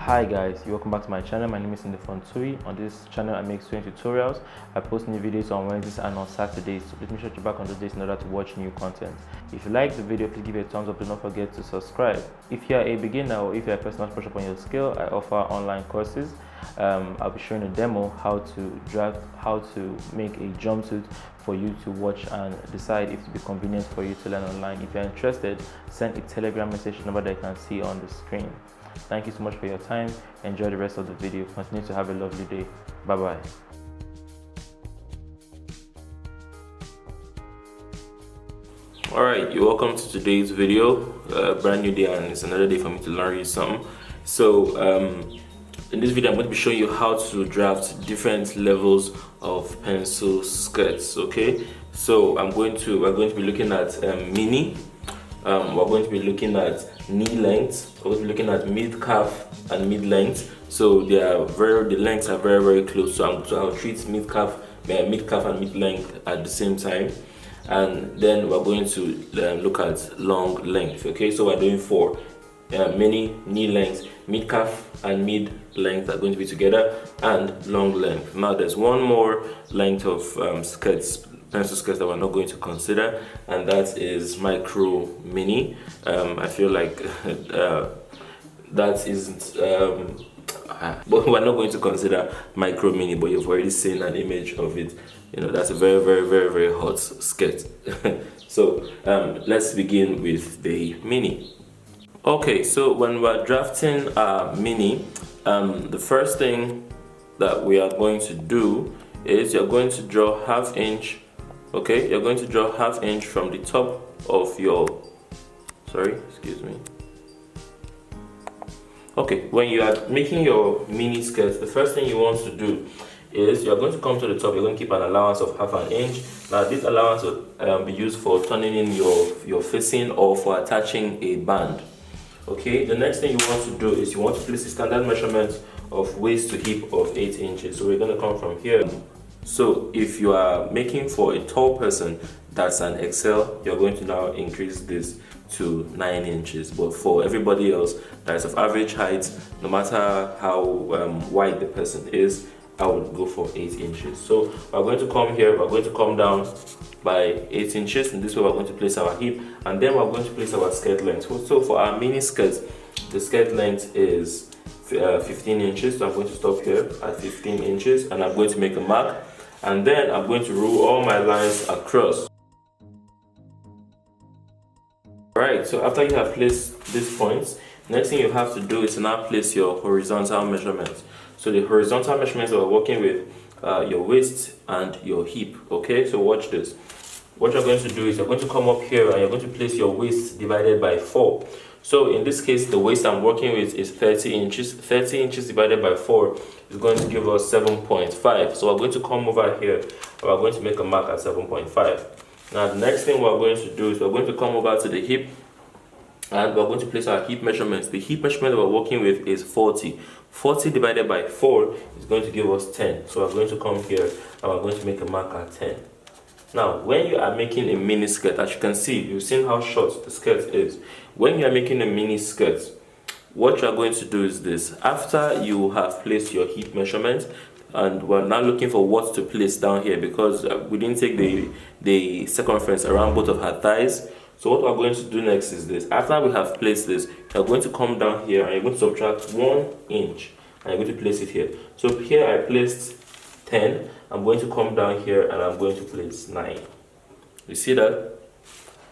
Hi guys, welcome back to my channel. My name is Ndifon Ntui. On this channel I make sewing tutorials. I post new videos on Wednesdays and on Saturdays, so please make sure to back on those days in order to watch new content. If you like the video, please give it a thumbs up. Do not forget to subscribe. If you are a beginner or if you are a person who wants to brush up on your skill, I offer online courses. I'll be showing a demo how to make a jumpsuit for you to watch and decide if it will be convenient for you to learn online. If you're interested, send a Telegram message number that you can see on the screen. Thank you so much for your time. Enjoy the rest of the video. Continue to have a lovely day. Bye bye. Alright, you're welcome to today's video. Brand new day, and it's another day for me to learn you something. So in this video I'm going to be showing you how to draft different levels of pencil skirts. Okay, so we're going to be looking at mini. We're going to be looking at knee length. We're going to be looking at mid calf and mid length. So the lengths are very close. So I'll treat mid calf and mid length at the same time, and then we're going to look at long length. Okay, so we're doing 4 mini, knee length, mid calf and mid length are going to be together, and long length. Now there's one more length of pencil skirts that we're not going to consider, and that is micro mini. I feel like that isn't but we're not going to consider micro mini, but you've already seen an image of it. You know, that's a very hot skirt. So let's begin with the mini. Okay, so when we're drafting mini, the first thing that we are going to do is you're going to draw ½ inch. Okay, you're going to draw ½ inch from the top of your, okay, when you are making your mini skirt, the first thing you want to do is you're going to come to the top. You're going to keep an allowance of ½ inch. Now this allowance will be used for turning in your facing or for attaching a band. Okay, the next thing you want to do is you want to place a standard measurement of waist to hip of 8 inches. So we're going to come from here. So if you are making for a tall person that's an XL, you're going to now increase this to 9 inches. But for everybody else that is of average height, no matter how wide the person is, I would go for 8 inches. So we're going to come here, we're going to come down by 8 inches, and this way we're going to place our hip, and then we're going to place our skirt length. So for our mini skirt, the skirt length is 15 inches. So I'm going to stop here at 15 inches, and I'm going to make a mark, and then I'm going to rule all my lines across. Alright, so after you have placed these points, next thing you have to do is to now place your horizontal measurements. So the horizontal measurements that we're working with your waist and your hip. Okay, so watch this. What you're going to do is you're going to come up here and you're going to place your waist divided by 4. So in this case, the waist I'm working with is 30 inches. 30 inches divided by 4 is going to give us 7.5. So we're going to come over here and we're going to make a mark at 7.5. Now the next thing we're going to do is we're going to come over to the hip, and we're going to place our hip measurements. The hip measurement that we're working with is 40. 40 divided by 4 is going to give us 10. So we're going to come here and we're going to make a mark at 10. Now, when you are making a mini skirt, as you can see, you've seen how short the skirt is. When you are making a mini skirt, what you are going to do is this. After you have placed your hip measurement, and we're now looking for what to place down here, because we didn't take the circumference around both of her thighs. So what we're going to do next is this. After we have placed this, you're going to come down here and you're going to subtract 1 inch, and you're going to place it here. So here I placed 10. I'm going to come down here and I'm going to place 9. You see that?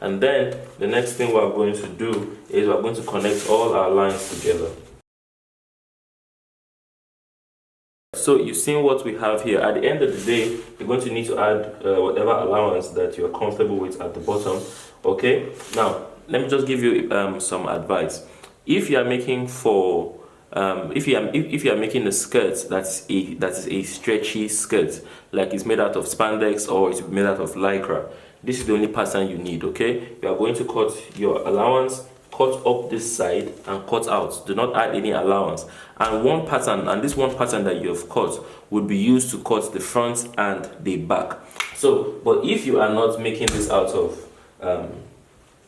And then the next thing we're going to do is we're going to connect all our lines together. So you've seen what we have here. At the end of the day, you're going to need to add whatever allowance that you're comfortable with at the bottom. Okay, now let me just give you some advice. If you are making for if you are making a skirt that is a stretchy skirt, like it's made out of spandex or it's made out of lycra, this is the only pattern you need. Okay, you are going to cut your allowance, cut up this side and cut out. Do not add any allowance. And this one pattern that you have cut would be used to cut the front and the back. So, but if you are not making this out of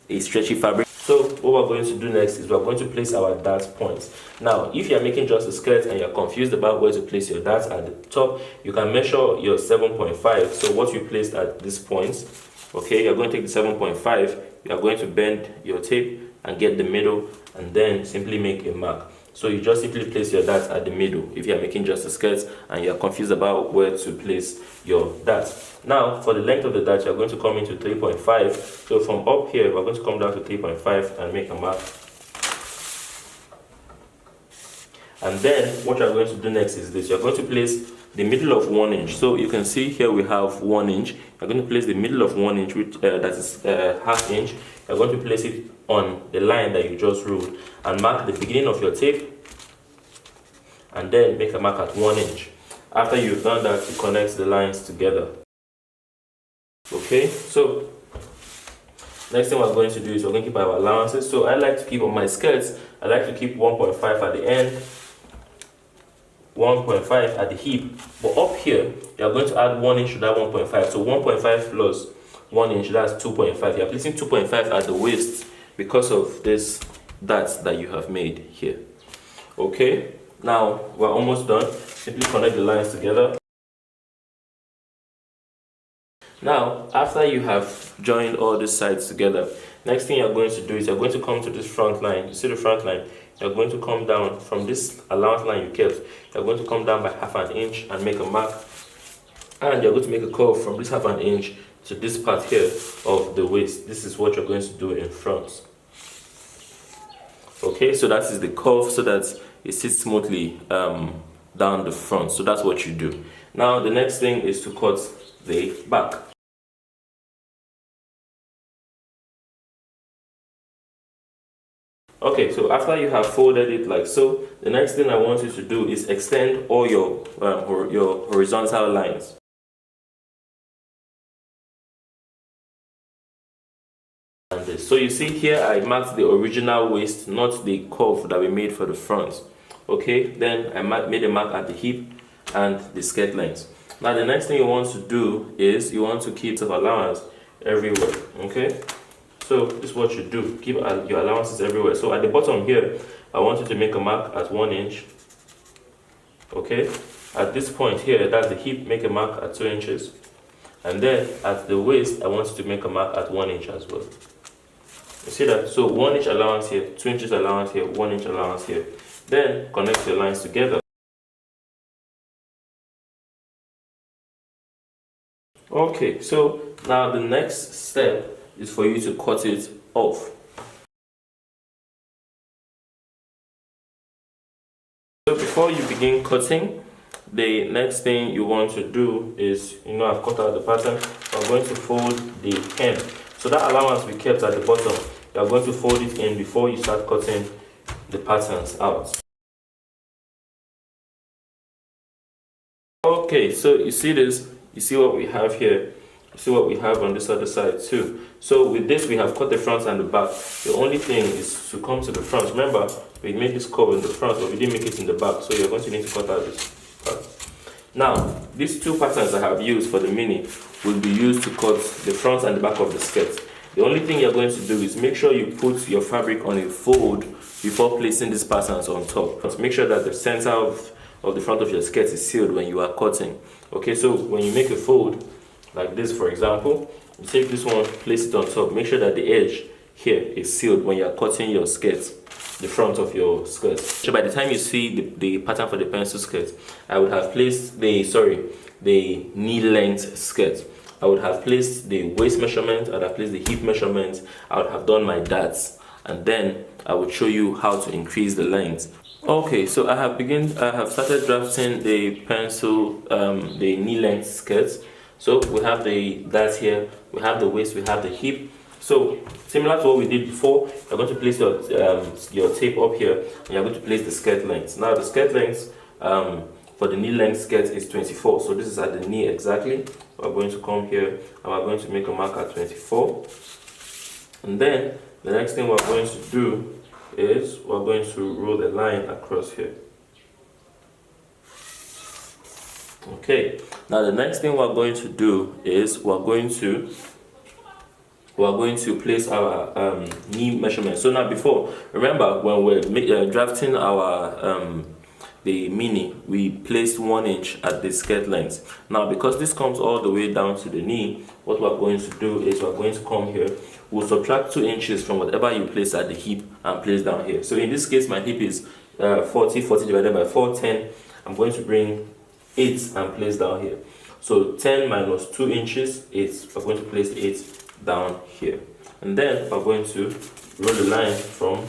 a stretchy fabric, So what we're going to do next is we're going to place our dart points. Now, if you're making just a skirt and you're confused about where to place your darts at the top, you can measure your 7.5. So what you placed at this point, okay, you're going to take the 7.5, you're going to bend your tape and get the middle, and then simply make a mark. So you just simply place your darts at the middle if you're making just a skirt and you're confused about where to place your darts. Now, for the length of the dart, you're going to come into 3.5. So from up here, we're going to come down to 3.5 and make a mark. And then what you're going to do next is this. You're going to place the middle of 1 inch. So you can see here we have 1 inch. You're going to place the middle of 1 inch, which that is half inch. You're going to place it on the line that you just ruled and mark the beginning of your tape, and then make a mark at 1 inch. After you've done that, you connect the lines together. Okay, so next thing we're going to do is we're going to keep our allowances. So I like to keep on my skirts, I like to keep 1.5 at the end, 1.5 at the hip. But up here, you're going to add 1 inch to that 1.5. So 1.5 plus 1 inch, that's 2.5. You're placing 2.5 at the waist because of this darts that you have made here. Okay, now we're almost done. Simply connect the lines together. Now, after you have joined all these sides together, next thing you're going to do is you're going to come to this front line. You see the front line? You're going to come down from this allowance line you kept. You're going to come down by half an inch and make a mark. And you're going to make a curve from this half an inch to this part here of the waist. This is what you're going to do in front. Okay, so that is the curve so that it sits smoothly down the front. So that's what you do. Now, the next thing is to cut the back. Okay, so after you have folded it like so, the next thing I want you to do is extend all your horizontal lines. And this. So you see here I marked the original waist, not the curve that we made for the front. Okay, then I made a mark at the hip and the skirt length. Now the next thing you want to do is you want to keep your allowance everywhere. Okay, so this is what you do, keep your allowances everywhere. So at the bottom here, I want you to make a mark at 1 inch. Okay, at this point here, that's the hip, make a mark at 2 inches. And then at the waist, I want you to make a mark at 1 inch as well. You see that? So 1 inch allowance here, 2 inches allowance here, 1 inch allowance here. Then connect your lines together. Okay, so now the next step is for you to cut it off. So before you begin cutting, the next thing you want to do is, I've cut out the pattern. I'm going to fold the hem. So that allowance we kept at the bottom, you're going to fold it in before you start cutting the patterns out. Okay, so you see this, you see what we have here, you see what we have on this other side too. So with this we have cut the front and the back. The only thing is to come to the front. Remember, we made this curve in the front, but we didn't make it in the back, so you're going to need to cut out this part. Now, these two patterns I have used for the mini will be used to cut the front and the back of the skirt. The only thing you're going to do is make sure you put your fabric on a fold before placing these patterns on top. Make sure that the center of the front of your skirt is sealed when you are cutting. Okay, so when you make a fold like this, for example, you take this one, place it on top. Make sure that the edge here is sealed when you are cutting your skirt, the front of your skirt. So by the time you see the pattern for the pencil skirt, I would have placed the knee length skirt. I would have placed the waist measurement, I would have placed the hip measurement, I would have done my darts, and then I would show you how to increase the length. Okay, so I have started drafting the pencil, the knee length skirt. So we have the darts here, we have the waist, we have the hip. So similar to what we did before, you're going to place your tape up here, and you're going to place the skirt length. Now the skirt length for the knee length skirt is 24. So this is at the knee exactly. We're going to come here and we're going to make a mark at 24. And then the next thing we're going to do is we're going to roll the line across here. Okay, now the next thing we're going to do is we're going to we are going to place our knee measurement. So now, before, remember when we're drafting our the mini, we placed 1 inch at the skirt length. Now, because this comes all the way down to the knee, what we're going to do is we're going to come here. We'll subtract 2 inches from whatever you place at the hip and place down here. So in this case, my hip is 40 divided by 4, 10. I'm going to bring 8 and place down here. So 10 minus 2 inches is, we're going to place 8 down here. And then we're going to roll the line from,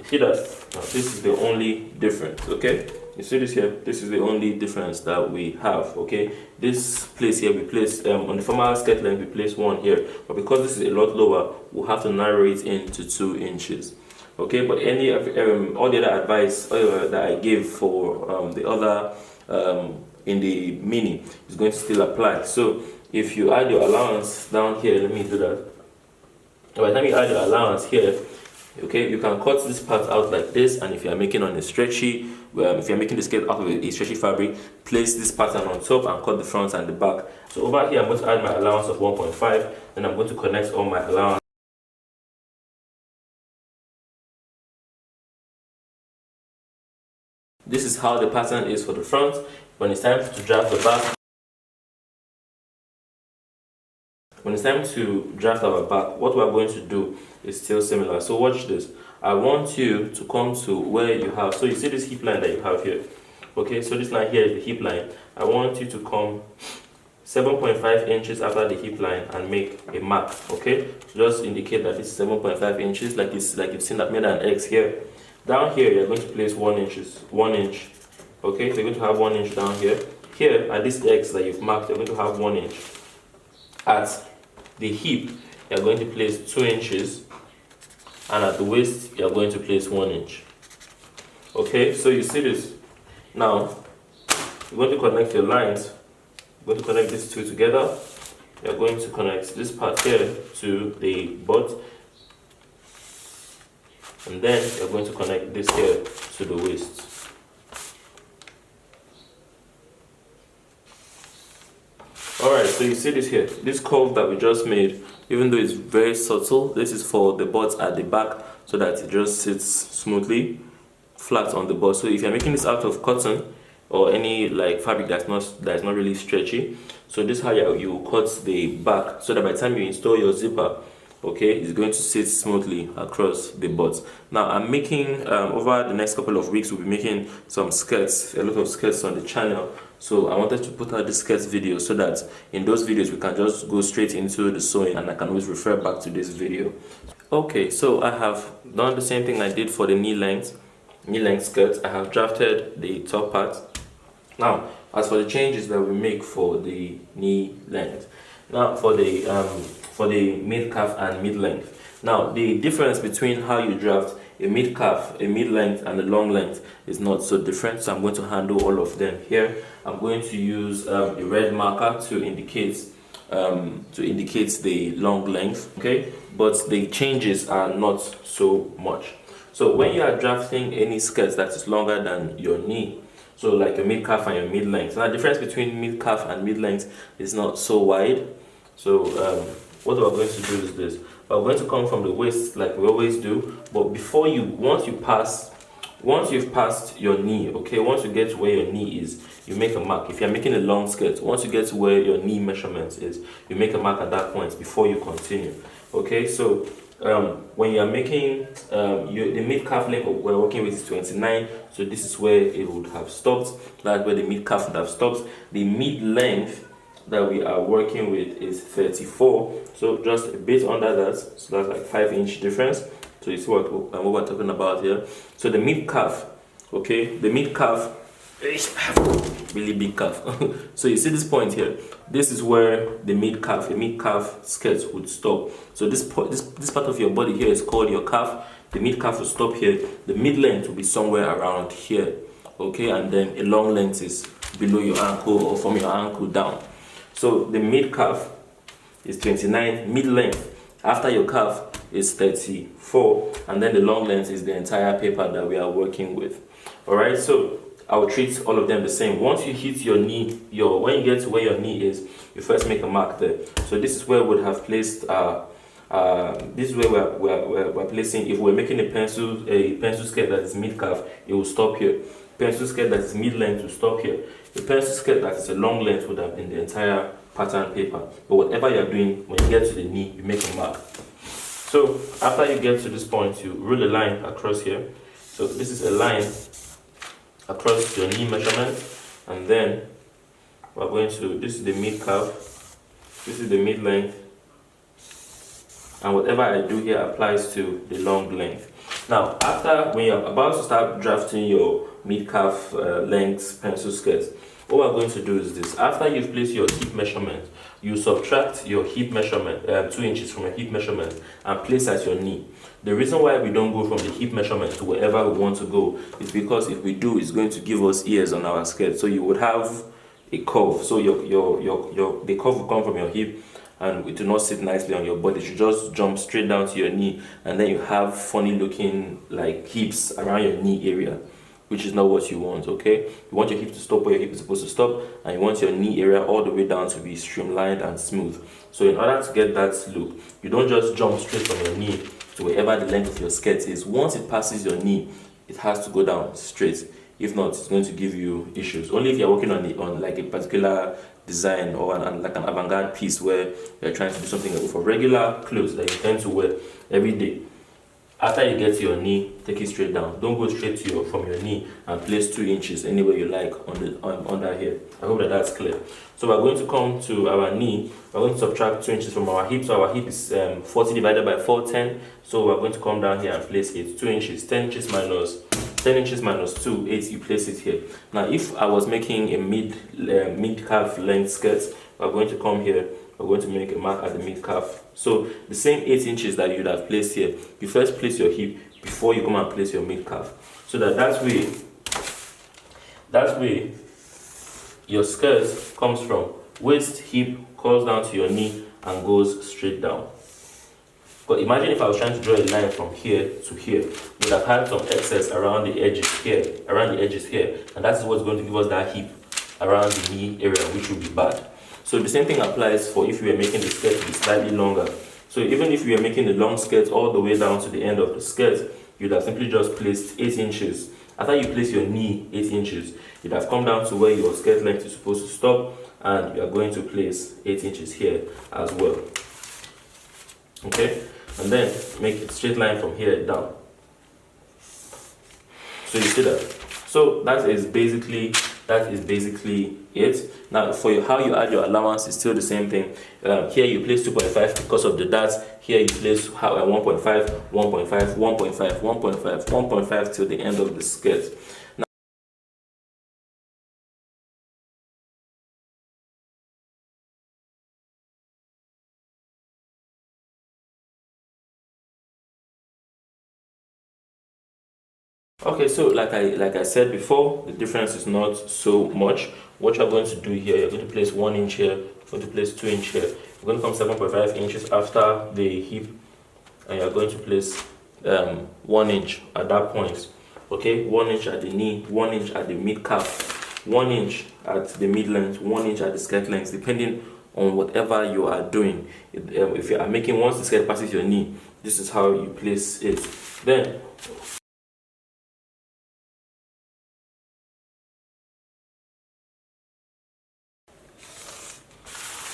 you see that? Now, this is the only difference, okay? You see this here? This is the only difference that we have, okay? This place here, we place, on the former skirt length, we place 1 here. But because this is a lot lower, we'll have to narrow it into 2 inches. Okay, but any all the other advice that I gave for the other in the mini is going to still apply. So if you add your allowance down here, let me do that. By the time you add your allowance here, okay, you can cut this part out like this, and if you are making on a stretchy, if you're making the skirt out of a stretchy fabric, place this pattern on top and cut the front and the back. So over here, I'm going to add my allowance of 1.5, then I'm going to connect all my allowance. This is how the pattern is for the front. When it's time to draft the back, our back, what we're going to do is still similar. So watch this. I want you to come to where you have, so you see this hip line that you have here. Okay, so this line here is the hip line. I want you to come 7.5 inches after the hip line and make a mark. Okay, so just indicate that this is 7.5 inches, like you've seen that made an X here. Down here, you're going to place 1 inch. Okay, so you're going to have 1 inch down here. Here, at this X that you've marked, you're going to have 1 inch. At the hip, you're going to place 2 inches. And at the waist, you're going to place 1 inch. Okay, so you see this. Now, you're going to connect your lines. You're going to connect these two together. You're going to connect this part here to the butt. And then you're going to connect this here to the waist. Alright, so you see this here, this curve that we just made, even though it's very subtle, this is for the butt at the back so that it just sits smoothly, flat on the butt. So if you're making this out of cotton or any like fabric that's not really stretchy, so this is how you cut the back so that by the time you install your zipper, okay, it's going to sit smoothly across the butt. Now I'm making over the next couple of weeks we'll be making some skirts, a lot of skirts on the channel. So I wanted to put out the skirts video so that in those videos we can just go straight into the sewing and I can always refer back to this video. Okay, so I have done the same thing I did for the knee length skirt. I have drafted the top part. Now as for the changes that we make for the knee length, now for the mid calf and mid length. Now the difference between how you draft a mid calf, a mid length and a long length is not so different, so I'm going to handle all of them here. I'm going to use a red marker to indicate the long length, okay, but the changes are not so much. So when you are drafting any skirt that is longer than your knee, so like your mid calf and your mid length, now the difference between mid calf and mid length is not so wide. So what we're going to do is this. We're going to come from the waist like we always do, but once you've passed your knee, okay, once you get to where your knee is, you make a mark. If you're making a long skirt, once you get to where your knee measurement is, you make a mark at that point before you continue. Okay, so when you're making the mid calf length we're working with is 29, so this is where it would have stopped. That's where the mid calf would have stopped. The mid length that we are working with is 34, so just a bit under that, so that's like 5-inch difference. So you see what we're talking about here. So the mid calf, okay, the mid calf, really big calf. So you see this point here, this is where the mid calf skirt would stop. So this part of your body here is called your calf. The mid calf will stop here. The mid length will be somewhere around here, okay, and then a long length is below your ankle or from your ankle down. So the mid calf is 29, mid length after your calf is 34, and then the long length is the entire paper that we are working with. Alright, so I will treat all of them the same. Once you hit your knee, when you get to where your knee is, you first make a mark there. So this is where we would have placed this is where we're placing. If we're making a pencil skirt that is mid calf, it will stop here. Pencil skirt that is mid length will stop here. The pencil skirt that is a long length would have been the entire pattern paper. But whatever you're doing, when you get to the knee, you make a mark. So after you get to this point, you rule a line across here. So this is a line across your knee measurement, and then we're going to, this is the mid calf, this is the mid length, and whatever I do here applies to the long length. Now, after, when you're about to start drafting your mid calf length pencil skirt, what we're going to do is this. After you've placed your hip measurement, you subtract your hip measurement, 2 inches from your hip measurement, and place at your knee. The reason why we don't go from the hip measurement to wherever we want to go is because if we do, it's going to give us ears on our skirt. So you would have a curve. So the curve will come from your hip, and it will not sit nicely on your body. You just jump straight down to your knee, and then you have funny looking like hips around your knee area, which is not what you want. Okay, you want your hip to stop where your hip is supposed to stop, and you want your knee area all the way down to be streamlined and smooth. So in order to get that look, you don't just jump straight from your knee to wherever the length of your skirt is. Once it passes your knee, it has to go down straight. If not, it's going to give you issues. Only if you're working on like a particular design or like an avant-garde piece where you're trying to do something for regular clothes that you tend to wear every day. After you get to your knee, take it straight down. Don't go straight to from your knee and place 2 inches anywhere you like under here. I hope that's clear. So we're going to come to our knee. We're going to subtract 2 inches from our hip. So our hip is 40 divided by 4, 10. So we're going to come down here and place it. 2 inches, 10 inches minus 2, 8. You place it here. Now, if I was making a mid calf length skirt, we're going to come here. We're going to make a mark at the mid calf. So the same 8 inches that you'd have placed here, you first place your hip before you come and place your mid calf. So that way your skirt comes from waist, hip, curls down to your knee and goes straight down. But imagine if I was trying to draw a line from here to here, we would have had some excess around the edges here, and that's what's going to give us that hip around the knee area, which will be bad. So the same thing applies for if you are making the skirt to be slightly longer. So even if you are making the long skirt all the way down to the end of the skirt, you'd have simply just placed 8 inches. After you place your knee 8 inches, you'd have come down to where your skirt length is supposed to stop, and you are going to place 8 inches here as well. Okay, and then make a straight line from here down. So you see that. So that is basically it. Now for how you add your allowance is still the same thing. Here you place 2.5 because of the darts. Here you place 1.5, 1.5, 1.5, 1.5, 1.5 till the end of the skirt. Okay, so like I said before, the difference is not so much. What you're going to do here, you're going to place 1 inch here, you're going to place 2 inch here. You're going to come 7.5 inches after the hip, and you're going to place 1 inch at that point. Okay, 1 inch at the knee, 1 inch at the mid calf, 1 inch at the mid length, 1 inch at the skirt length, depending on whatever you are doing. If you are making, once the skirt passes your knee, this is how you place it. Then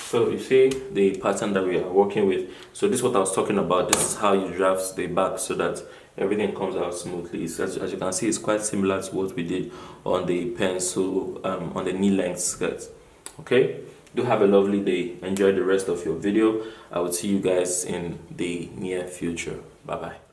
so you see the pattern that we are working with. So this is what I was talking about. This is how you draft the back so that everything comes out smoothly. As you can see, it's quite similar to what we did on the pencil, on the knee length skirt. Okay, do have a lovely day. Enjoy the rest of your video. I will see you guys in the near future. Bye bye.